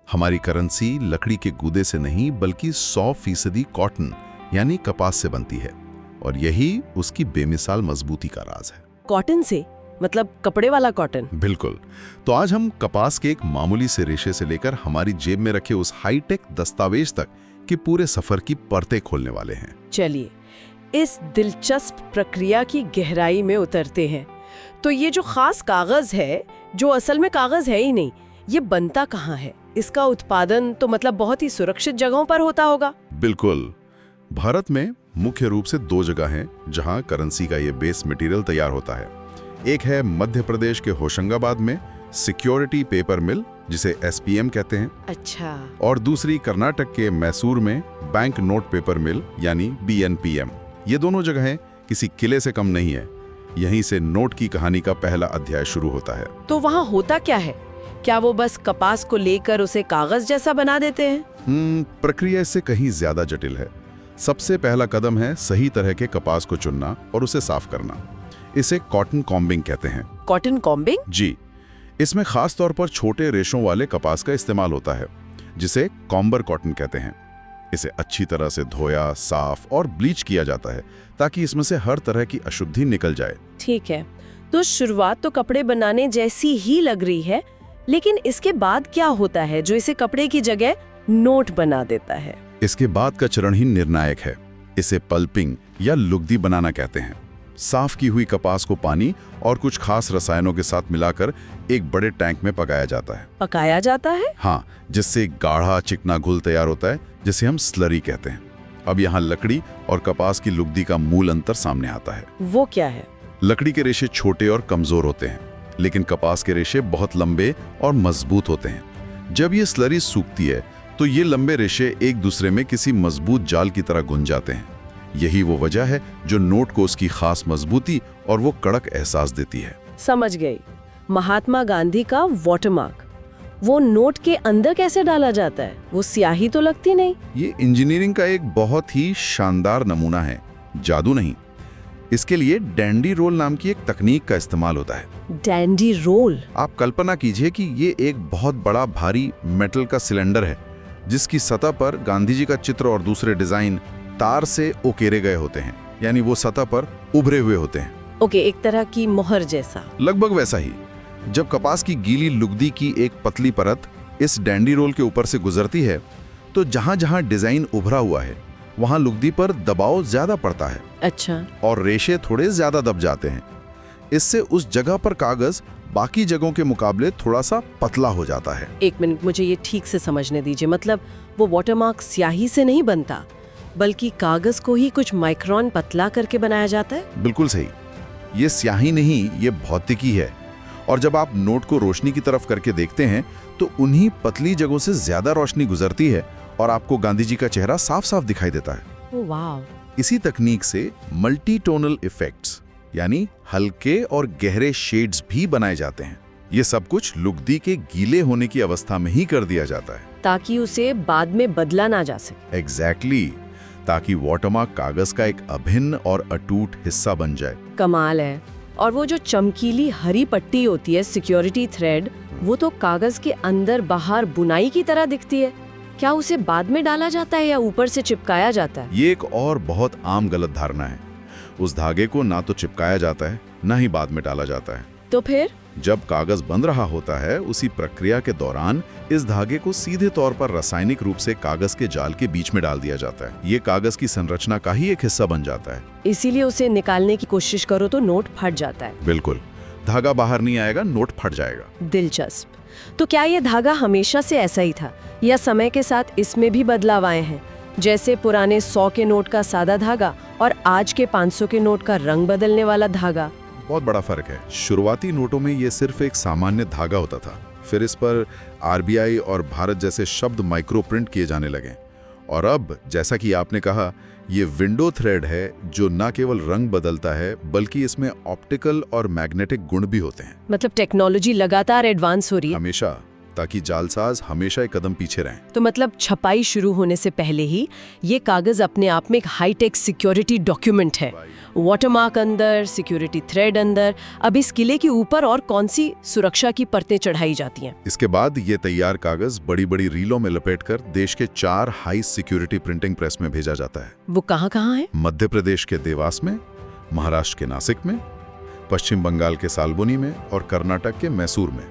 हमारी करेंसी लकड़ी के गूदे से नहीं बल्कि 100% कॉटन यानी कपास से बनती है, और यही उसकी बेमिसाल मजबूती का राज है। कॉटन से मतलब कपड़े वाला कॉटन? बिल्कुल। तो आज हम कपास के एक मामूली से रेशे से लेकर हमारी जेब में रखे उस हाईटेक दस्तावेज तक के पूरे सफर की परतें खोलने वाले हैं। चलिए इस दिलचस्प प्रक्रिया की गहराई में उतरते हैं। तो ये जो खास कागज है, जो असल में कागज है ही नहीं, ये बनता कहाँ है? इसका उत्पादन तो मतलब बहुत ही सुरक्षित जगहों पर होता होगा। बिल्कुल। भारत में मुख्य रूप से 2 जगह हैं जहां करेंसी का ये बेस मटेरियल तैयार होता है। एक है मध्य प्रदेश के होशंगाबाद में सिक्योरिटी पेपर मिल, जिसे SPM कहते हैं। अच्छा। और दूसरी कर्नाटक के मैसूर में बैंक नोट पेपर मिल यानी BNPM। ये दोनों जगहें किसी किले से कम नहीं है। यहीं से नोट की कहानी का पहला अध्याय शुरू होता है। तो वहाँ होता क्या है? क्या वो बस कपास को लेकर उसे कागज जैसा बना देते हैं? प्रक्रिया इससे कहीं ज्यादा जटिल है। सबसे पहला कदम है सही तरह के कपास को चुनना और उसे साफ करना। इसे कॉटन कॉम्बिंग कहते हैं। Cotton combing? जी। इसमें खास तौर पर छोटे रेशों वाले कपास का इस्तेमाल होता है, जिसे कॉम्बर कॉटन कहते हैं। इसे अच्छी तरह से धोया, साफ और ब्लीच किया जाता है ताकि इसमें से हर तरह की अशुद्धि निकल जाए। ठीक है, तो शुरुआत तो कपड़े बनाने जैसी ही लग रही है, लेकिन इसके बाद क्या होता है जो इसे कपड़े की जगह नोट बना देता है? इसके बाद का चरण ही निर्णायक है। इसे पल्पिंग या लुगदी बनाना कहते हैं। साफ की हुई कपास को पानी और कुछ खास रसायनों के साथ मिलाकर एक बड़े टैंक में पकाया जाता है। पकाया जाता है? हाँ, जिससे एक गाढ़ा चिकना घुल तैयार होता है, जिसे हम स्लरी कहते हैं। अब यहाँ लकड़ी और कपास की लुगदी का मूल अंतर सामने आता है। वो क्या है? लकड़ी के रेशे छोटे और कमजोर होते हैं, लेकिन कपास के रेशे बहुत लंबे और मजबूत होते हैं। जब ये स्लरी सूखती है तो ये लंबे रेशे एक दूसरे में किसी मजबूत जाल की तरह गुंज जाते हैं। यही वो वजह है जो नोट को उसकी खास मजबूती और वो कड़क एहसास देती है। समझ गई। महात्मा गांधी का वाटरमार्क, वो नोट के अंदर कैसे डाला जाता है? वो स्याही तो लगती नहीं। ये इंजीनियरिंग का एक बहुत ही शानदार नमूना है, जादू नहीं। इसके लिए डैंडी रोल नाम की एक तकनीक का इस्तेमाल होता है। Dandy roll? आप कल्पना कीजिए कि ये एक बहुत बड़ा भारी मेटल का सिलेंडर है, जिसकी सतह पर गांधी जी का चित्र और दूसरे डिजाइन तार से उकेरे गए होते हैं, यानी वो सतह पर उभरे हुए होते हैं। ओके, एक तरह की मोहर जैसा। लगभग वैसा ही। जब कपास की गीली लुगदी की एक पतली परत इस डैंडी रोल के ऊपर से गुजरती है, तो जहां जहां डिजाइन उभरा हुआ है वहां लुगदी पर दबाव ज्यादा पड़ता है। अच्छा। और रेशे थोड़े ज्यादा दब जाते हैं। इससे उस जगह पर कागज बाकी जगहों के मुकाबले थोड़ा सा पतला हो जाता है। एक मिनट, मुझे ये ठीक से समझने दीजिए। मतलब वो वाटरमार्क स्याही से नहीं बनता, बल्कि कागज को ही कुछ माइक्रोन पतला करके बनाया जाता है? बिल्कुल सही। ये स्याही नहीं, ये भौतिकी है। और जब आप नोट को रोशनी की तरफ करके देखते हैं तो उन्हीं पतली जगहों से ज्यादा रोशनी गुजरती है और आपको गांधी जी का चेहरा साफ साफ दिखाई देता है। ओह वाह। इसी तकनीक से मल्टी टोनल इफेक्ट्स यानी हल्के और गहरे शेड्स भी बनाए जाते हैं। ये सब कुछ लुगदी के गीले होने की अवस्था में ही कर दिया जाता है, ताकि उसे बाद में बदला ना जा सके। एग्जैक्टली, ताकि वाटरमार्क कागज का एक अभिन्न और अटूट हिस्सा बन जाए। कमाल है। और वो जो चमकीली हरी पट्टी होती है, सिक्योरिटी थ्रेड, वो तो कागज के अंदर बाहर बुनाई की तरह दिखती है। क्या उसे बाद में डाला जाता है या ऊपर से चिपकाया जाता है? ये एक और बहुत आम गलत धारणा है। उस धागे को ना तो चिपकाया जाता है, ना ही बाद में डाला जाता है। तो फिर? जब कागज बन रहा होता है, उसी प्रक्रिया के दौरान इस धागे को सीधे तौर पर रासायनिक रूप से कागज के जाल के बीच में डाल दिया जाता है। ये कागज की संरचना का ही एक हिस्सा बन जाता है। इसीलिए उसे निकालने की कोशिश करो तो नोट फट जाता है। बिल्कुल, धागा बाहर नहीं आएगा, नोट फट जाएगा। दिलचस्प। तो क्या ये धागा हमेशा से ऐसा ही था या समय के साथ इसमें भी बदलाव आए हैं? जैसे पुराने 100 के नोट का सादा धागा और आज के 500 के नोट का रंग बदलने वाला धागा। बहुत बड़ा फर्क है। शुरुआती नोटों में ये सिर्फ एक सामान्य धागा होता था, फिर इस पर RBI और भारत जैसे शब्द माइक्रो प्रिंट किए जाने लगे। और अब जैसा कि आपने कहा, ये विंडो थ्रेड है जो न केवल रंग बदलता है बल्कि इसमें ऑप्टिकल और मैग्नेटिक गुण भी होते हैं। मतलब टेक्नोलॉजी लगातार एडवांस हो रही है। हमेशा। ताकि जालसाज हमेशा एक कदम पीछे रहें। तो मतलब छपाई शुरू होने से पहले ही ये कागज अपने आप में एक हाईटेक सिक्योरिटी डॉक्यूमेंट है। वाटरमार्क अंदर, सिक्योरिटी थ्रेड अंदर। अब इस किले के ऊपर और कौन सी सुरक्षा की परतें चढ़ाई जाती हैं? इसके बाद ये तैयार कागज बड़ी बड़ी रीलों में लपेटकर देश के 4 हाई सिक्योरिटी प्रिंटिंग प्रेस में भेजा जाता है। वो कहाँ है? मध्य प्रदेश के देवास में, महाराष्ट्र के नासिक में, पश्चिम बंगाल के सालबोनी में और कर्नाटक के मैसूर में।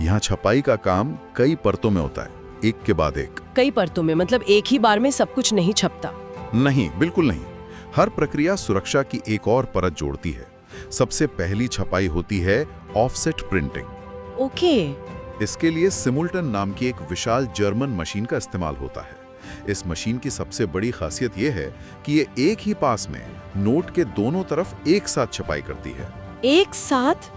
यहाँ छपाई का काम कई परतों में होता है, एक के बाद एक। कई परतों में मतलब एक ही बार में सब कुछ नहीं छपता? नहीं, बिल्कुल नहीं। हर प्रक्रिया सुरक्षा की एक और परत जोड़ती है। सबसे पहली छपाई होती है ऑफसेट प्रिंटिंग। ओके। इसके लिए सिमुल्टन नाम की एक विशाल जर्मन मशीन का इस्तेमाल होता है। इस मशीन की सबसे बड़ी खासियत यह है कि ये एक ही पास में नोट के दोनों तरफ एक साथ छपाई करती है। एक साथ?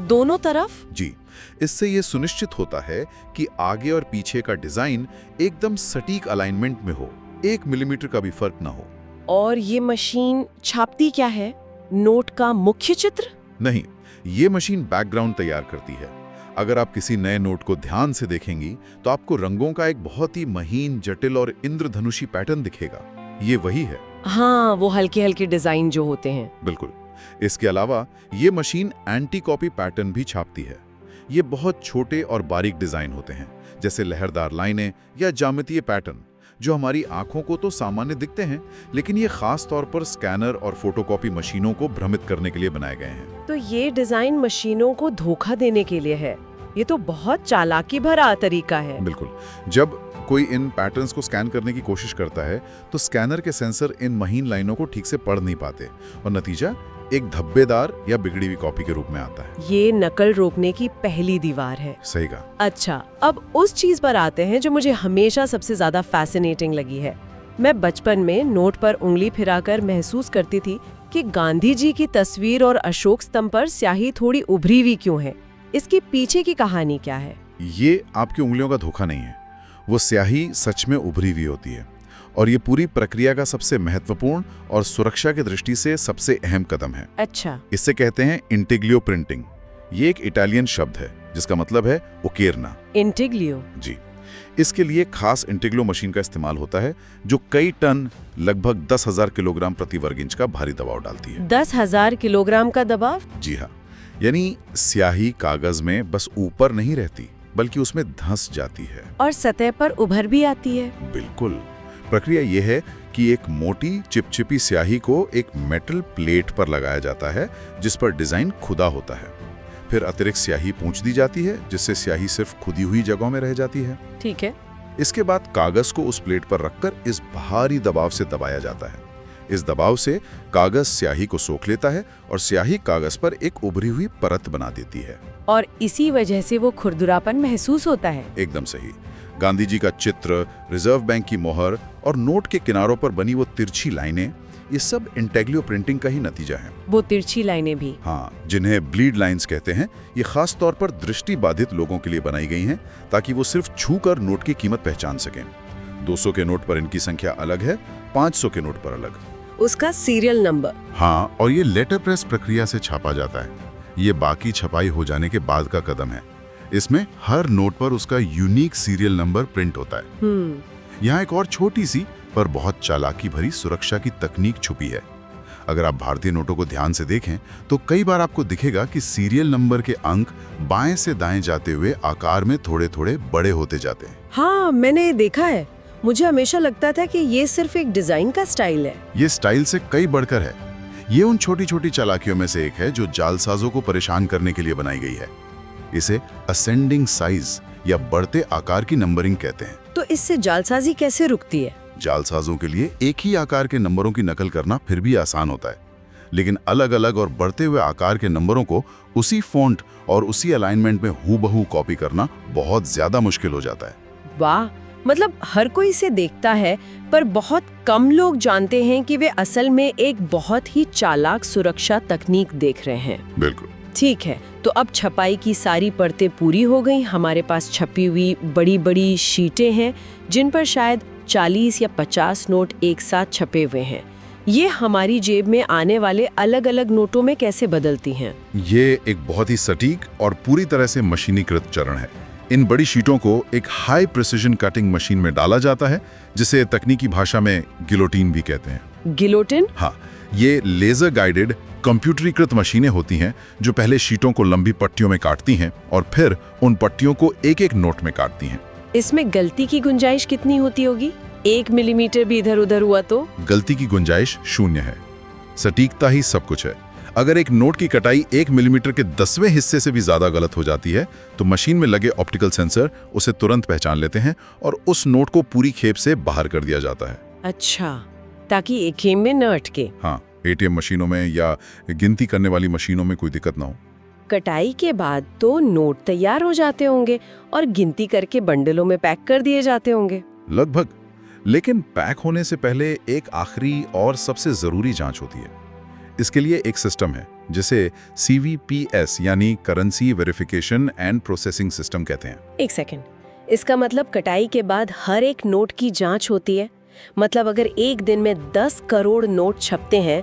दोनों तरफ? जी। इससे यह सुनिश्चित होता है कि आगे और पीछे का डिजाइन एकदम सटीक अलाइनमेंट में हो, 1 मिलीमीटर का भी फर्क ना हो। और ये मशीन छापती क्या है? नोट का मुख्य चित्र? नहीं, ये मशीन बैकग्राउंड तैयार करती है। अगर आप किसी नए नोट को ध्यान से देखेंगी तो आपको रंगों का एक बहुत ही महीन, जटिल और इंद्रधनुषी पैटर्न दिखेगा। ये वही है। हाँ, वो हल्के हल्के डिजाइन जो होते हैं। बिल्कुल। इसके अलावा ये मशीन एंटी कॉपी पैटर्न भी छापती है। ये बहुत छोटे और बारीक डिजाइन होते हैं, जैसे लहरदार लाइनें या ज्यामितीय पैटर्न, जो हमारी आंखों को तो सामान्य दिखते हैं, लेकिन ये खास तौर पर स्कैनर और फोटोकॉपी मशीनों को भ्रमित करने के लिए बनाए गए हैं। तो ये डिजाइन मशीनों को धोखा देने के लिए है। ये तो बहुत चालाकी भरा तरीका है। बिल्कुल। जब कोई इन पैटर्न्स को स्कैन करने की कोशिश करता है तो स्कैनर के सेंसर इन महीन लाइनों को ठीक से पढ़ नहीं पाते और नतीजा एक धब्बेदार या बिगड़ी हुई कॉपी के रूप में आता है। ये नकल रोकने की पहली दीवार है। सही कहा। अच्छा, अब उस चीज पर आते हैं जो मुझे हमेशा सबसे ज्यादा फैसिनेटिंग लगी है। मैं बचपन में नोट पर उंगली फिराकर महसूस करती थी कि गांधी जी की तस्वीर और अशोक स्तंभ पर स्याही थोड़ी उभरी हुई क्यों है। इसकी पीछे की कहानी क्या है? ये आपकी उंगलियों का धोखा नहीं है, वो स्याही सच में उभरी हुई होती है और ये पूरी प्रक्रिया का सबसे महत्वपूर्ण और सुरक्षा की दृष्टि से सबसे अहम कदम है। अच्छा। इससे कहते हैं इंटिग्लियो प्रिंटिंग। ये एक इटालियन शब्द है जिसका मतलब है उकेरना। इंटिग्लियो? जी। इसके लिए खास इंटिग्लियो मशीन का इस्तेमाल होता है जो कई टन, लगभग 10,000 किलोग्राम प्रति वर्ग इंच का भारी दबाव डालती है। 10,000 किलोग्राम का दबाव? जी हाँ। यानी स्याही कागज में बस ऊपर नहीं रहती, बल्कि उसमें धंस जाती है और सतह पर उभर भी आती है। बिल्कुल। प्रक्रिया यह है कि एक मोटी चिपचिपी स्याही को एक मेटल प्लेट पर लगाया जाता है जिस पर डिजाइन खुदा होता है। फिर अतिरिक्त स्याही पूंछ दी जाती है जिससे स्याही सिर्फ खुदी हुई जगहों में रह जाती है। ठीक है। इसके बाद कागज को उस प्लेट पर रखकर इस भारी दबाव से दबाया जाता है। इस दबाव से कागज स्याही को सोख लेता है और स्याही कागज पर एक उभरी हुई परत बना देती है। और इसी वजह से वो खुरदुरापन महसूस होता है। एकदम सही। गांधी जी का चित्र, रिजर्व बैंक की मोहर और नोट के किनारों पर बनी वो तिरछी लाइनें, ये सब इंटेग्लियो प्रिंटिंग का ही नतीजा है। वो तिरछी लाइनें भी? हाँ, जिन्हें ब्लीड लाइंस कहते हैं। ये खास तौर पर दृष्टि बाधित लोगों के लिए बनाई गई हैं ताकि वो सिर्फ छूकर नोट की कीमत पहचान सकें। 200 के नोट पर इनकी संख्या अलग है, 500 के नोट पर अलग। उसका सीरियल नंबर? हाँ, और ये लेटर प्रेस प्रक्रिया से छापा जाता है। ये बाकी छपाई हो जाने के बाद का कदम है। इसमें हर नोट पर उसका यूनिक सीरियल नंबर प्रिंट होता है। यहाँ एक और छोटी सी पर बहुत चालाकी भरी सुरक्षा की तकनीक छुपी है। अगर आप भारतीय नोटों को ध्यान से देखें तो कई बार आपको दिखेगा कि सीरियल नंबर के अंक बाएं से दाएं जाते हुए आकार में थोड़े थोड़े बड़े होते जाते हैं। हाँ, मैंने देखा है। मुझे हमेशा लगता था कि ये सिर्फ एक डिजाइन का स्टाइल है। ये स्टाइल से कई बढ़कर है। ये उन छोटी छोटी चालाकियों में से एक है जो जालसाजों को परेशान करने के लिए बनाई गई है। इसे असेंडिंग साइज या बढ़ते आकार की नंबरिंग कहते हैं। तो इससे जालसाजी कैसे रुकती है? जालसाजों के लिए एक ही आकार के नंबरों की नकल करना फिर भी आसान होता है, लेकिन अलग अलग और बढ़ते हुए आकार के नंबरों को उसी फॉन्ट और उसी अलाइनमेंट में हूबहू कॉपी करना बहुत ज्यादा मुश्किल हो जाता है। वाह, मतलब हर कोई इसे देखता है पर बहुत कम लोग जानते हैं कि वे असल में एक बहुत ही चालाक सुरक्षा तकनीक देख रहे हैं। बिल्कुल। ठीक है, तो अब छपाई की सारी परतें पूरी हो गई। हमारे पास छपी हुई बड़ी बड़ी शीटें हैं जिन पर शायद 40 या 50 नोट एक साथ छपे हुए हैं। ये हमारी जेब में आने वाले अलग अलग नोटों में कैसे बदलती हैं? ये एक बहुत ही सटीक और पूरी तरह से मशीनीकृत चरण है। इन बड़ी शीटों को एक हाई प्रिसिजन कटिंग मशीन में डाला जाता है, जिसे तकनीकी भाषा में गिलोटिन भी कहते हैं। गिलोटिन? हाँ, ये लेजर गाइडेड कंप्यूटरीकृत मशीनें होती हैं जो पहले शीटों को लंबी पट्टियों में काटती हैं और फिर उन पट्टियों को एक एक नोट में काटती हैं। इसमें गलती की गुंजाइश कितनी होती होगी? 1 मिलीमीटर भी इधर उधर हुआ तो? गलती की गुंजाइश 0 है। सटीकता ही सब कुछ है। अगर एक नोट की कटाई 1 मिलीमीटर के 10वें हिस्से से भी ज्यादा गलत हो जाती है तो मशीन में लगे ऑप्टिकल सेंसर उसे तुरंत पहचान लेते हैं और उस नोट को पूरी खेप से बाहर कर दिया जाता है। अच्छा, ताकि एक खेप में न अटके। हाँ, एटीएम मशीनों में या गिनती करने वाली मशीनों में कोई दिक्कत ना हो। कटाई के बाद तो नोट तैयार हो जाते होंगे और गिनती करके बंडलों में पैक कर दिए जाते होंगे। लगभग। लेकिन पैक होने से पहले एक आखिरी और सबसे जरूरी जांच होती है। इसके लिए एक सिस्टम है जिसे CVPS यानी currency verification and processing system कहते हैं। एक सेकंड, इसका मतलब कटाई के बाद हर एक नोट की जांच होती है? मतलब अगर एक दिन में 10 करोड़ नोट छपते हैं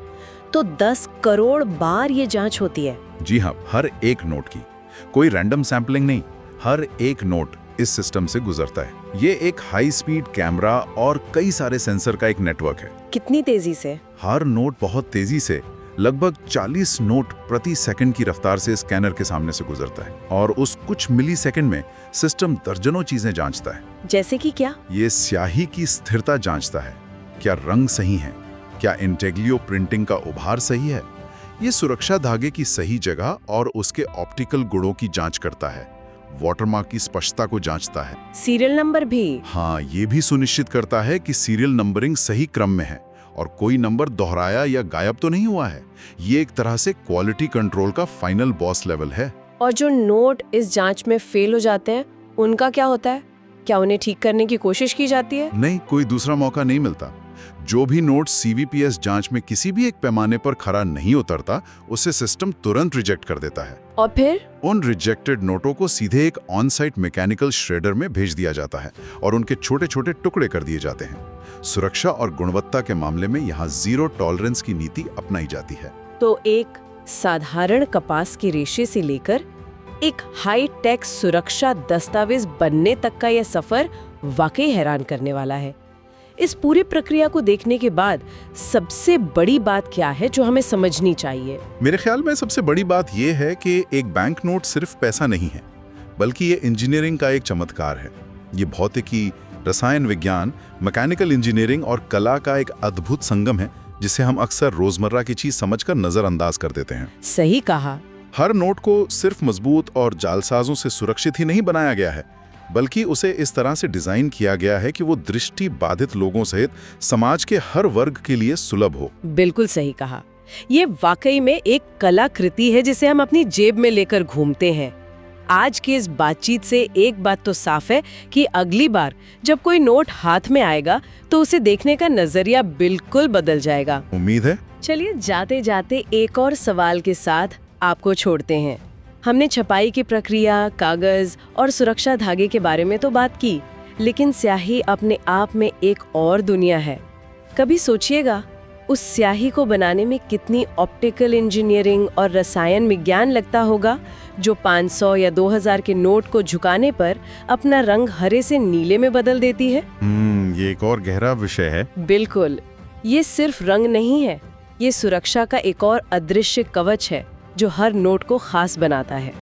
तो 10 करोड़ बार ये जांच होती है? जी हाँ, हर एक नोट की। कोई रैंडम सैंपलिंग नहीं, हर एक नोट इस सिस्टम से गुजरता है। ये एक हाई स्पीड कैमरा और कई सारे सेंसर का एक नेटवर्क है। कितनी तेजी से? हर नोट बहुत तेजी से, लगभग 40 नोट प्रति सेकंड की रफ्तार से स्कैनर के सामने से गुजरता है और उस कुछ मिली सेकंड में सिस्टम दर्जनों चीजें जांचता है। जैसे कि क्या? ये स्याही की स्थिरता जांचता है, क्या रंग सही है, क्या इंटेग्लियो प्रिंटिंग का उभार सही है। ये सुरक्षा धागे की सही जगह और उसके ऑप्टिकल गुणों की जांच करता है, वाटरमार्क की स्पष्टता को जांचता है। सीरियल नंबर भी? हाँ, ये भी सुनिश्चित करता है कि सीरियल नंबरिंग सही क्रम में है और कोई नंबर दोहराया या गायब तो नहीं हुआ है। ये एक तरह से क्वालिटी कंट्रोल का फाइनल बॉस लेवल है। और जो नोट इस जांच में फेल हो जाते हैं उनका क्या होता है? क्या उन्हें ठीक करने की कोशिश की जाती है? नहीं, कोई दूसरा मौका नहीं मिलता। जो भी नोट CVPS जांच में किसी भी एक पैमाने पर खरा नहीं उतरता, उसे सिस्टम तुरंत रिजेक्ट कर देता है। और फिर उन रिजेक्टेड नोटों को सीधे एक ऑन साइट मैकेनिकल श्रेडर में भेज दिया जाता है और उनके छोटे छोटे टुकड़े कर दिए जाते हैं। सुरक्षा और गुणवत्ता के मामले में यहाँ जीरो टॉलरेंस की नीति अपनाई जाती है। तो एक साधारण कपास के रेशे से लेकर एक हाई टेक सुरक्षा दस्तावेज बनने तक का यह सफर वाकई हैरान करने वाला है। इस पूरी प्रक्रिया को देखने के बाद सबसे बड़ी बात क्या है जो हमें समझनी चाहिए? मेरे ख्याल में सबसे बड़ी बात यह है कि एक बैंक नोट सिर्फ पैसा नहीं है, बल्कि ये इंजीनियरिंग का एक चमत्कार है। ये भौतिकी, रसायन विज्ञान, मैकेनिकल इंजीनियरिंग और कला का एक अद्भुत संगम है जिसे हम अक्सर रोजमर्रा की चीज समझकर नजरअंदाज कर देते हैं। सही कहा। हर नोट को सिर्फ मजबूत और जालसाजों से सुरक्षित ही नहीं बनाया गया है, बल्कि उसे इस तरह से डिजाइन किया गया है कि वो दृष्टि बाधित लोगों सहित समाज के हर वर्ग के लिए सुलभ हो। बिल्कुल सही कहा। ये वाकई में एक कलाकृति है जिसे हम अपनी जेब में लेकर घूमते हैं। आज की इस बातचीत से एक बात तो साफ है कि अगली बार जब कोई नोट हाथ में आएगा तो उसे देखने का नजरिया बिल्कुल बदल जाएगा। उम्मीद है। चलिए जाते जाते एक और सवाल के साथ आपको छोड़ते हैं। हमने छपाई की प्रक्रिया, कागज और सुरक्षा धागे के बारे में तो बात की, लेकिन स्याही अपने आप में एक और दुनिया है। कभी सोचिएगा उस स्याही को बनाने में कितनी ऑप्टिकल इंजीनियरिंग और रसायन विज्ञान लगता होगा जो 500 या 2000 के नोट को झुकाने पर अपना रंग हरे से नीले में बदल देती है। ये एक और गहरा विषय है। बिल्कुल, ये सिर्फ रंग नहीं है, ये सुरक्षा का एक और अदृश्य कवच है जो हर नोट को खास बनाता है।